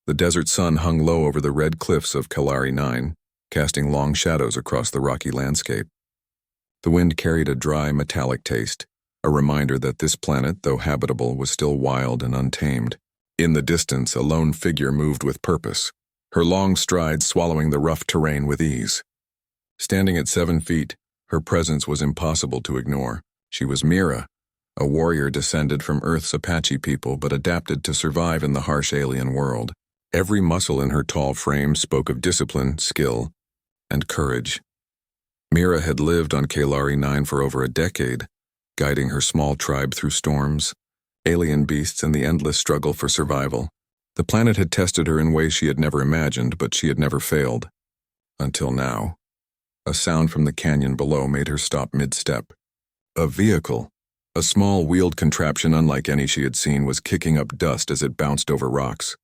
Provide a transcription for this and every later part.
The desert sun hung low over the red cliffs of Kalari 9, casting long shadows across the rocky landscape. The wind carried a dry, metallic taste, a reminder that this planet, though habitable, was still wild and untamed. In the distance, a lone figure moved with purpose, her long strides swallowing the rough terrain with ease. Standing at 7 feet, her presence was impossible to ignore. She was Mira, a warrior descended from Earth's Apache people but adapted to survive in the harsh alien world. Every muscle in her tall frame spoke of discipline, skill, and courage. Mira had lived on Kalari 9 for over a decade, guiding her small tribe through storms, alien beasts, and the endless struggle for survival. The planet had tested her in ways she had never imagined, but she had never failed. Until now. A sound from the canyon below made her stop mid-step. A vehicle, a small wheeled contraption unlike any she had seen, was kicking up dust as it bounced over rocks.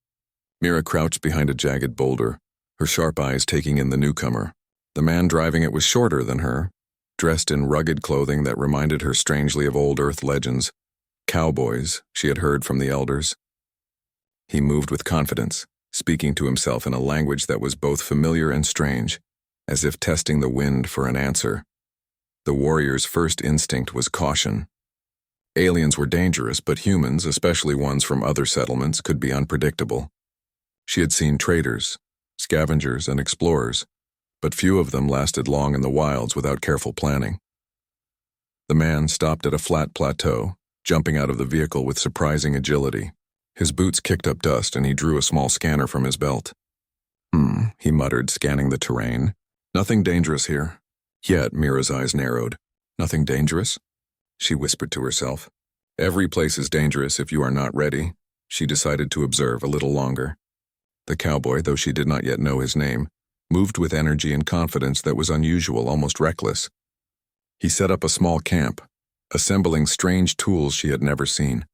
Mira crouched behind a jagged boulder, her sharp eyes taking in the newcomer. The man driving it was shorter than her, dressed in rugged clothing that reminded her strangely of old Earth legends, cowboys she had heard from the elders. He moved with confidence, speaking to himself in a language that was both familiar and strange, as if testing the wind for an answer. The warrior's first instinct was caution. Aliens were dangerous, but humans, especially ones from other settlements, could be unpredictable. She had seen traders, scavengers, and explorers, but few of them lasted long in the wilds without careful planning. The man stopped at a flat plateau, jumping out of the vehicle with surprising agility. His boots kicked up dust and he drew a small scanner from his belt. He muttered, scanning the terrain. Nothing dangerous here. Yet Mira's eyes narrowed. Nothing dangerous? She whispered to herself. Every place is dangerous if you are not ready. She decided to observe a little longer. The cowboy, though she did not yet know his name, moved with energy and confidence that was unusual, almost reckless. He set up a small camp, assembling strange tools she had never seen.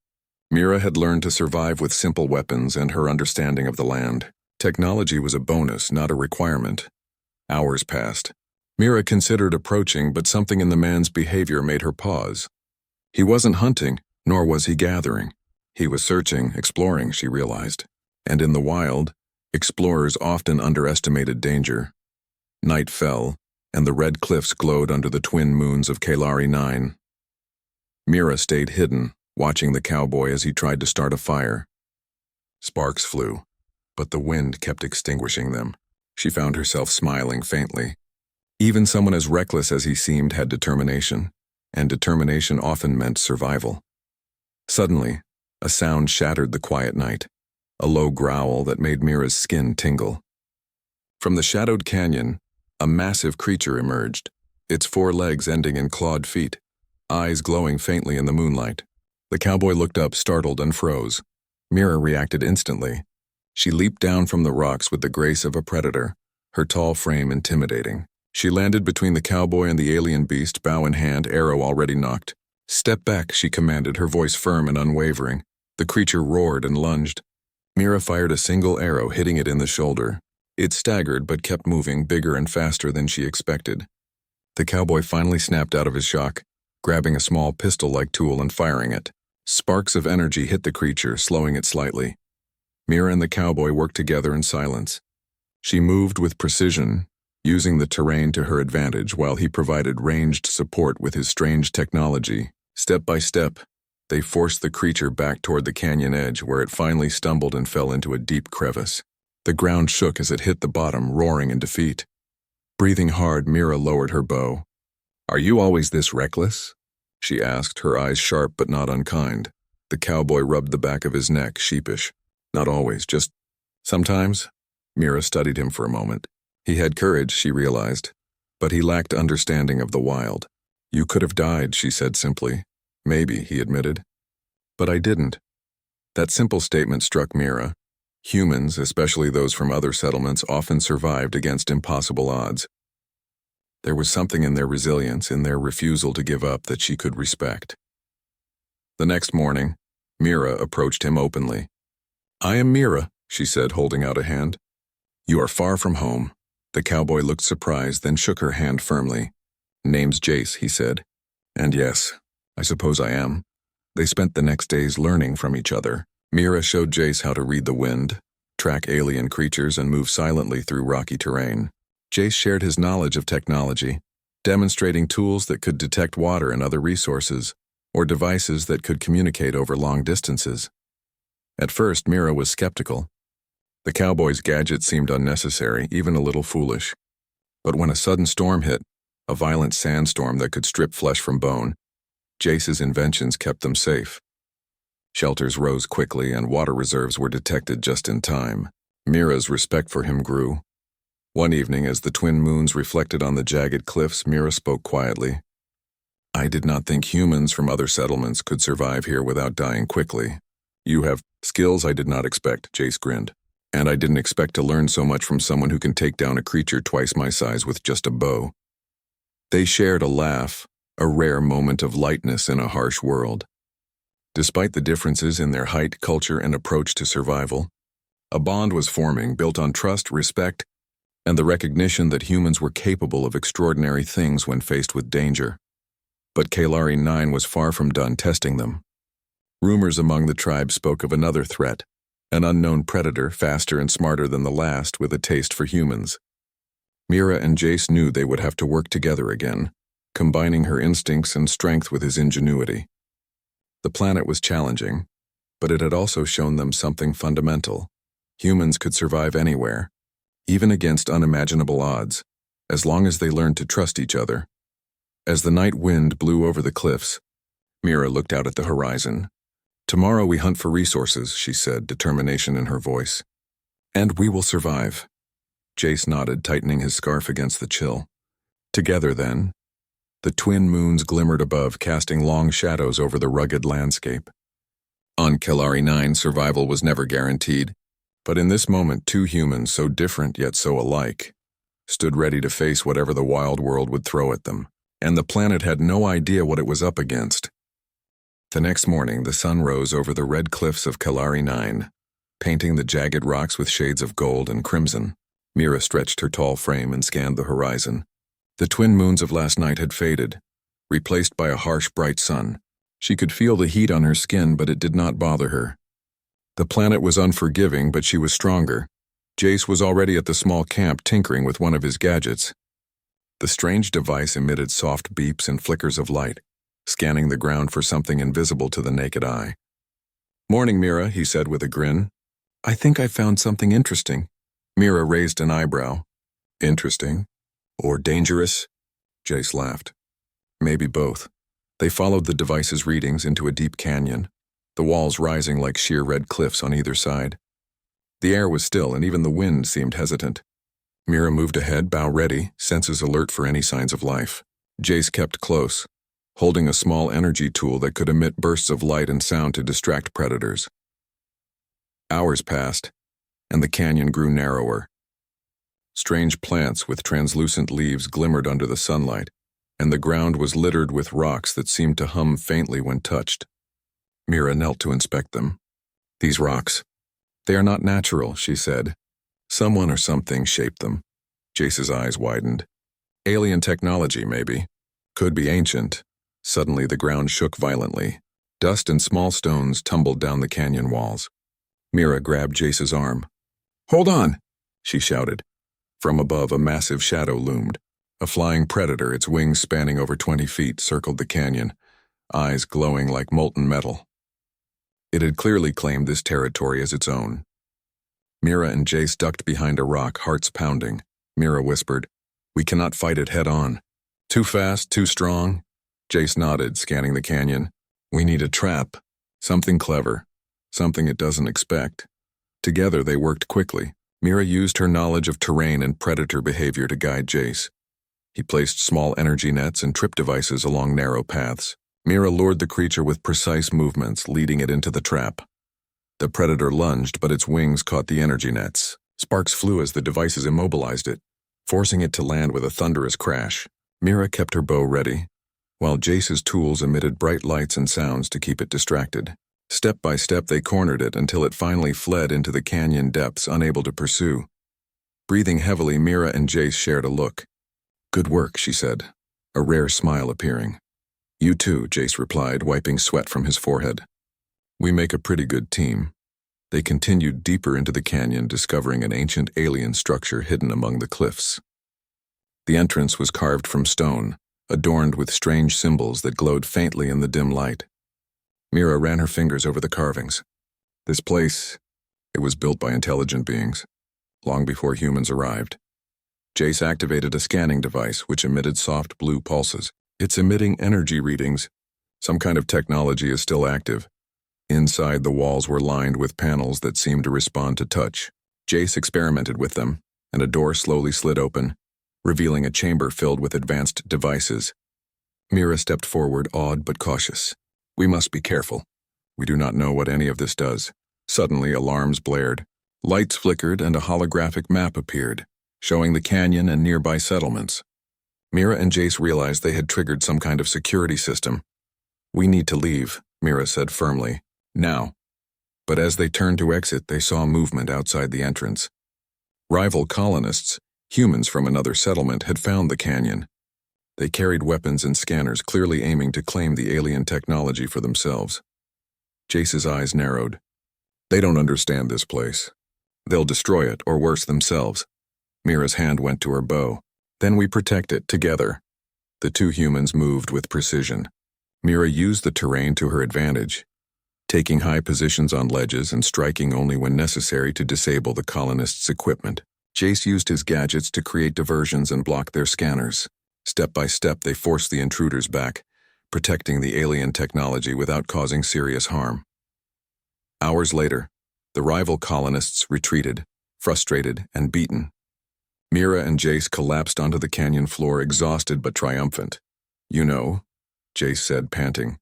Mira had learned to survive with simple weapons and her understanding of the land. Technology was a bonus, not a requirement. Hours passed. Mira considered approaching, but something in the man's behavior made her pause. He wasn't hunting, nor was he gathering. He was searching, exploring, she realized. And in the wild, explorers often underestimated danger. Night fell, and the red cliffs glowed under the twin moons of Kalari 9. Mira stayed hidden, watching the cowboy as he tried to start a fire. Sparks flew, but the wind kept extinguishing them. She found herself smiling faintly. Even someone as reckless as he seemed had determination, and determination often meant survival. Suddenly, a sound shattered the quiet night, a low growl that made Mira's skin tingle. From the shadowed canyon, a massive creature emerged, its 4 legs ending in clawed feet, eyes glowing faintly in the moonlight. The cowboy looked up, startled, and froze. Mira reacted instantly. She leaped down from the rocks with the grace of a predator, her tall frame intimidating. She landed between the cowboy and the alien beast, bow in hand, arrow already nocked. "Step back," she commanded, her voice firm and unwavering. The creature roared and lunged. Mira fired a single arrow, hitting it in the shoulder. It staggered but kept moving, bigger and faster than she expected. The cowboy finally snapped out of his shock, grabbing a small pistol-like tool and firing it. Sparks of energy hit the creature, slowing it slightly. Mira and the cowboy worked together in silence. She moved with precision, using the terrain to her advantage while he provided ranged support with his strange technology. Step by step, they forced the creature back toward the canyon edge, where it finally stumbled and fell into a deep crevice. The ground shook as it hit the bottom, roaring in defeat. Breathing hard, Mira lowered her bow. "Are you always this reckless?" she asked, her eyes sharp but not unkind. The cowboy rubbed the back of his neck, sheepish. "Not always, just sometimes." Mira studied him for a moment. He had courage, she realized, but he lacked understanding of the wild. "You could have died," she said simply. "Maybe," he admitted. "But I didn't." That simple statement struck Mira. Humans, especially those from other settlements, often survived against impossible odds. There was something in their resilience, in their refusal to give up, that she could respect. The next morning, Mira approached him openly. "I am Mira," she said, holding out a hand. "You are far from home." The cowboy looked surprised, then shook her hand firmly. "Name's Jace," he said. "And yes, I suppose I am." They spent the next days learning from each other. Mira showed Jace how to read the wind, track alien creatures, and move silently through rocky terrain. Jace shared his knowledge of technology, demonstrating tools that could detect water and other resources, or devices that could communicate over long distances. At first, Mira was skeptical. The cowboys' gadgets seemed unnecessary, even a little foolish. But when a sudden storm hit, a violent sandstorm that could strip flesh from bone, Jace's inventions kept them safe. Shelters rose quickly and water reserves were detected just in time. Mira's respect for him grew. One evening, as the twin moons reflected on the jagged cliffs, Mira spoke quietly. "I did not think humans from other settlements could survive here without dying quickly. You have skills I did not expect," Jace grinned. "And I didn't expect to learn so much from someone who can take down a creature twice my size with just a bow." They shared a laugh, a rare moment of lightness in a harsh world. Despite the differences in their height, culture, and approach to survival, a bond was forming built on trust, respect, and the recognition that humans were capable of extraordinary things when faced with danger. But Kalari 9 was far from done testing them. Rumors among the tribe spoke of another threat, an unknown predator faster and smarter than the last with a taste for humans. Mira and Jace knew they would have to work together again, combining her instincts and strength with his ingenuity. The planet was challenging, but it had also shown them something fundamental. Humans could survive anywhere, even against unimaginable odds, as long as they learned to trust each other. As the night wind blew over the cliffs, Mira looked out at the horizon. "Tomorrow we hunt for resources," she said, determination in her voice. "And we will survive." Jace nodded, tightening his scarf against the chill. Together, then. The twin moons glimmered above, casting long shadows over the rugged landscape. On Kalari 9, survival was never guaranteed, but in this moment, two humans, so different yet so alike, stood ready to face whatever the wild world would throw at them, and the planet had no idea what it was up against. The next morning, the sun rose over the red cliffs of Kalari 9, painting the jagged rocks with shades of gold and crimson. Mira stretched her tall frame and scanned the horizon. The twin moons of last night had faded, replaced by a harsh, bright sun. She could feel the heat on her skin, but it did not bother her. The planet was unforgiving, but she was stronger. Jace was already at the small camp tinkering with one of his gadgets. The strange device emitted soft beeps and flickers of light, scanning the ground for something invisible to the naked eye. "Morning, Mira," he said with a grin. "I think I found something interesting." Mira raised an eyebrow. "Interesting? Or dangerous?" Jace laughed. "Maybe both." They followed the device's readings into a deep canyon, the walls rising like sheer red cliffs on either side. The air was still, and even the wind seemed hesitant. Mira moved ahead, bow ready, senses alert for any signs of life. Jace kept close, holding a small energy tool that could emit bursts of light and sound to distract predators. Hours passed, and the canyon grew narrower. Strange plants with translucent leaves glimmered under the sunlight, and the ground was littered with rocks that seemed to hum faintly when touched. Mira knelt to inspect them. "These rocks, they are not natural," she said. "Someone or something shaped them." Jace's eyes widened. "Alien technology, maybe. Could be ancient." Suddenly the ground shook violently. Dust and small stones tumbled down the canyon walls. Mira grabbed Jace's arm. "Hold on!" she shouted. From above, a massive shadow loomed. A flying predator, its wings spanning over 20 feet, circled the canyon, eyes glowing like molten metal. It had clearly claimed this territory as its own. Mira and Jace ducked behind a rock, hearts pounding. Mira whispered, "We cannot fight it head on. Too fast, too strong." Jace nodded, scanning the canyon. "We need a trap. Something clever. Something it doesn't expect." Together they worked quickly. Mira used her knowledge of terrain and predator behavior to guide Jace. He placed small energy nets and trip devices along narrow paths. Mira lured the creature with precise movements, leading it into the trap. The predator lunged, but its wings caught the energy nets. Sparks flew as the devices immobilized it, forcing it to land with a thunderous crash. Mira kept her bow ready, while Jace's tools emitted bright lights and sounds to keep it distracted. Step by step they cornered it until it finally fled into the canyon depths, unable to pursue. Breathing heavily, Mira and Jace shared a look. "Good work," she said, a rare smile appearing. "You too," Jace replied, wiping sweat from his forehead. "We make a pretty good team." They continued deeper into the canyon, discovering an ancient alien structure hidden among the cliffs. The entrance was carved from stone, adorned with strange symbols that glowed faintly in the dim light. Mira ran her fingers over the carvings. This place, it was built by intelligent beings, long before humans arrived. Jace activated a scanning device which emitted soft blue pulses. It's emitting energy readings. Some kind of technology is still active. Inside, the walls were lined with panels that seemed to respond to touch. Jace experimented with them, and a door slowly slid open, revealing a chamber filled with advanced devices. Mira stepped forward, awed but cautious. We must be careful. We do not know what any of this does. Suddenly, alarms blared. Lights flickered and a holographic map appeared, showing the canyon and nearby settlements. Mira and Jace realized they had triggered some kind of security system. We need to leave, Mira said firmly. Now. But as they turned to exit, they saw movement outside the entrance. Rival colonists, humans from another settlement, had found the canyon. They carried weapons and scanners, clearly aiming to claim the alien technology for themselves. Jace's eyes narrowed. They don't understand this place. They'll destroy it, or worse, themselves. Mira's hand went to her bow. Then we protect it, together. The two humans moved with precision. Mira used the terrain to her advantage, taking high positions on ledges and striking only when necessary to disable the colonists' equipment. Jace used his gadgets to create diversions and block their scanners. Step by step, they forced the intruders back, protecting the alien technology without causing serious harm. Hours later, the rival colonists retreated, frustrated and beaten. Mira and Jace collapsed onto the canyon floor, exhausted but triumphant. You know, Jace said, panting.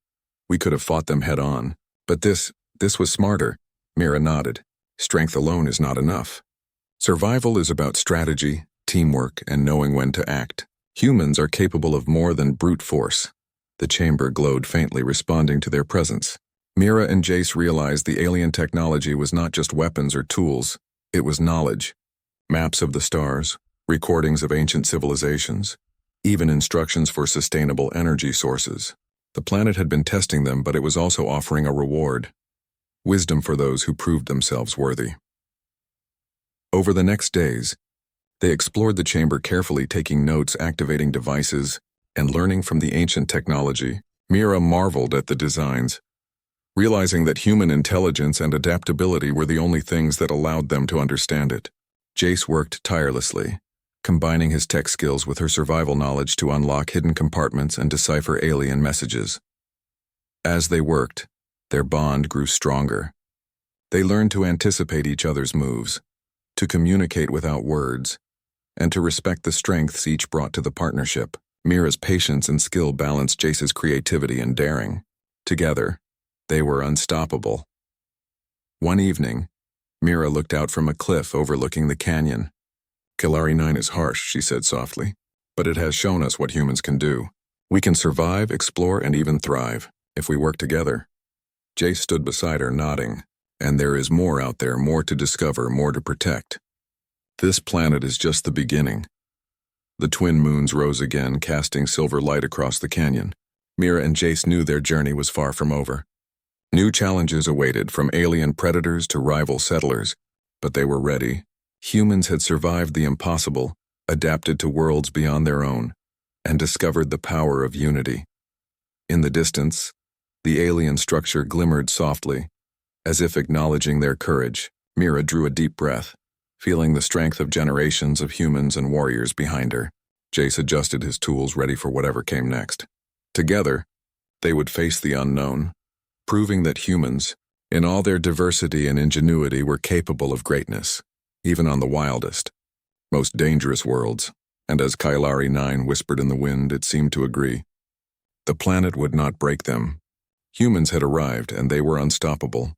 We could have fought them head-on. But this was smarter. Mira nodded. Strength alone is not enough. Survival is about strategy, teamwork, and knowing when to act. Humans are capable of more than brute force. The chamber glowed faintly, responding to their presence. Mira and Jace realized the alien technology was not just weapons or tools, it was knowledge. Maps of the stars, recordings of ancient civilizations, even instructions for sustainable energy sources. The planet had been testing them, but it was also offering a reward. Wisdom for those who proved themselves worthy. Over the next days, they explored the chamber carefully, taking notes, activating devices, and learning from the ancient technology. Mira marveled at the designs, realizing that human intelligence and adaptability were the only things that allowed them to understand it. Jace worked tirelessly, combining his tech skills with her survival knowledge to unlock hidden compartments and decipher alien messages. As they worked, their bond grew stronger. They learned to anticipate each other's moves, to communicate without words, and to respect the strengths each brought to the partnership. Mira's patience and skill balanced Jace's creativity and daring. Together, they were unstoppable. One evening, Mira looked out from a cliff overlooking the canyon. Kalari 9 is harsh, she said softly, but it has shown us what humans can do. We can survive, explore, and even thrive, if we work together. Jace stood beside her, nodding. And there is more out there, more to discover, more to protect. This planet is just the beginning. The twin moons rose again, casting silver light across the canyon. Mira and Jace knew their journey was far from over. New challenges awaited, from alien predators to rival settlers, but they were ready. Humans had survived the impossible, adapted to worlds beyond their own, and discovered the power of unity. In the distance, the alien structure glimmered softly, as if acknowledging their courage. Mira drew a deep breath, feeling the strength of generations of humans and warriors behind her. Jace adjusted his tools, ready for whatever came next. Together, they would face the unknown, proving that humans, in all their diversity and ingenuity, were capable of greatness, even on the wildest, most dangerous worlds. And as Kalari 9 whispered in the wind, it seemed to agree. The planet would not break them. Humans had arrived, and they were unstoppable.